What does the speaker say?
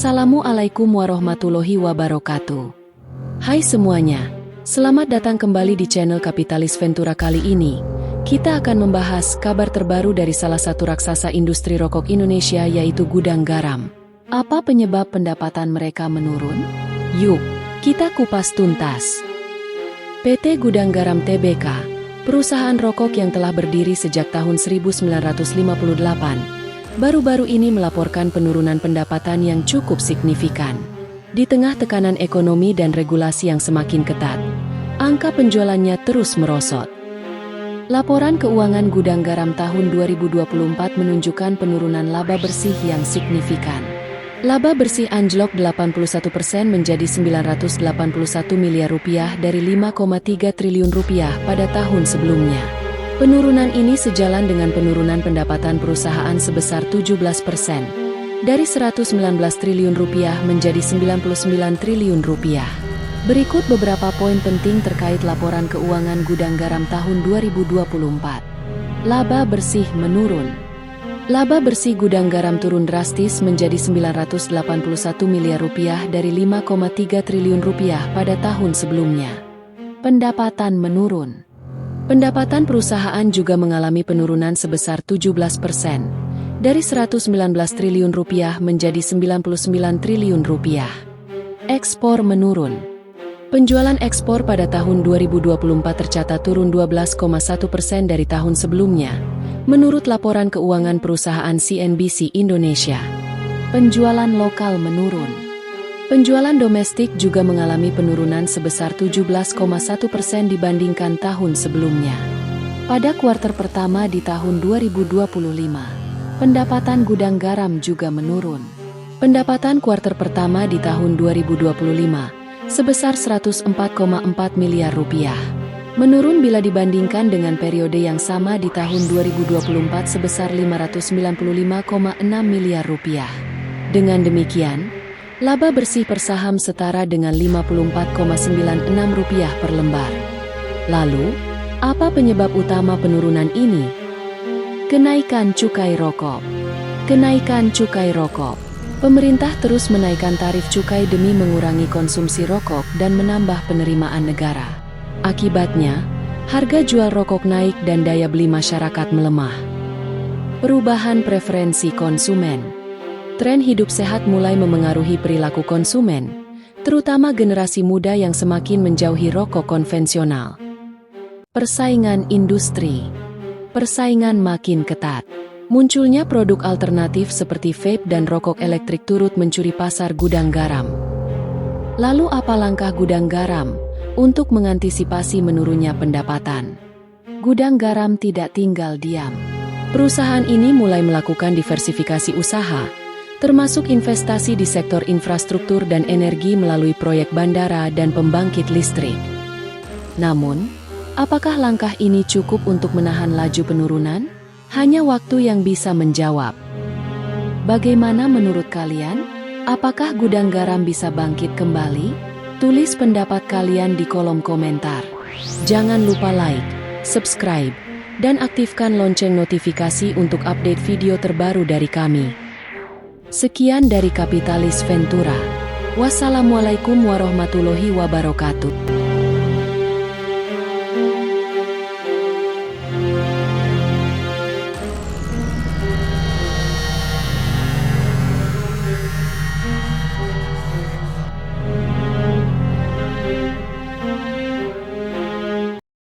Assalamualaikum warahmatullahi wabarakatuh. Hai semuanya, selamat datang kembali di channel Kapitalis Ventura. Kali ini, kita akan membahas kabar terbaru dari salah satu raksasa industri rokok Indonesia, yaitu Gudang Garam. Apa penyebab pendapatan mereka menurun? Yuk, kita kupas tuntas. PT Gudang Garam Tbk, perusahaan rokok yang telah berdiri sejak tahun 1958, baru-baru ini melaporkan penurunan pendapatan yang cukup signifikan. Di tengah tekanan ekonomi dan regulasi yang semakin ketat, angka penjualannya terus merosot. Laporan keuangan Gudang Garam tahun 2024 menunjukkan penurunan laba bersih yang signifikan. Laba bersih anjlok 81% menjadi 981 miliar rupiah dari 5,3 triliun rupiah pada tahun sebelumnya. Penurunan ini sejalan dengan penurunan pendapatan perusahaan sebesar 17%, dari 119 triliun rupiah menjadi 99 triliun rupiah. Berikut beberapa poin penting terkait laporan keuangan Gudang Garam tahun 2024. Laba bersih menurun. Laba bersih Gudang Garam turun drastis menjadi 981 miliar rupiah dari 5,3 triliun rupiah pada tahun sebelumnya. Pendapatan menurun. Pendapatan perusahaan juga mengalami penurunan sebesar 17%, dari 119 triliun rupiah menjadi 99 triliun rupiah. Ekspor menurun. Penjualan ekspor pada tahun 2024 tercatat turun 12,1% dari tahun sebelumnya, menurut laporan keuangan perusahaan CNBC Indonesia. Penjualan lokal menurun. Penjualan domestik juga mengalami penurunan sebesar 17,1% dibandingkan tahun sebelumnya. Pada kuartal pertama di tahun 2025, pendapatan Gudang Garam juga menurun. Pendapatan kuartal pertama di tahun 2025 sebesar 104,4 miliar rupiah. Menurun bila dibandingkan dengan periode yang sama di tahun 2024 sebesar 595,6 miliar rupiah. Dengan demikian, laba bersih per saham setara dengan Rp54,96 per lembar. Lalu, apa penyebab utama penurunan ini? Kenaikan cukai rokok. Kenaikan cukai rokok. Pemerintah terus menaikkan tarif cukai demi mengurangi konsumsi rokok dan menambah penerimaan negara. Akibatnya, harga jual rokok naik dan daya beli masyarakat melemah. Perubahan preferensi konsumen. Tren hidup sehat mulai memengaruhi perilaku konsumen, terutama generasi muda yang semakin menjauhi rokok konvensional. Persaingan industri. Persaingan makin ketat. Munculnya produk alternatif seperti vape dan rokok elektrik turut mencuri pasar Gudang Garam. Lalu apa langkah Gudang Garam untuk mengantisipasi menurunnya pendapatan? Gudang Garam tidak tinggal diam. Perusahaan ini mulai melakukan diversifikasi usaha, termasuk investasi di sektor infrastruktur dan energi melalui proyek bandara dan pembangkit listrik. Namun, apakah langkah ini cukup untuk menahan laju penurunan? Hanya waktu yang bisa menjawab. Bagaimana menurut kalian? Apakah Gudang Garam bisa bangkit kembali? Tulis pendapat kalian di kolom komentar. Jangan lupa like, subscribe, dan aktifkan lonceng notifikasi untuk update video terbaru dari kami. Sekian dari Kapitalis Ventura. Wassalamualaikum warahmatullahi wabarakatuh.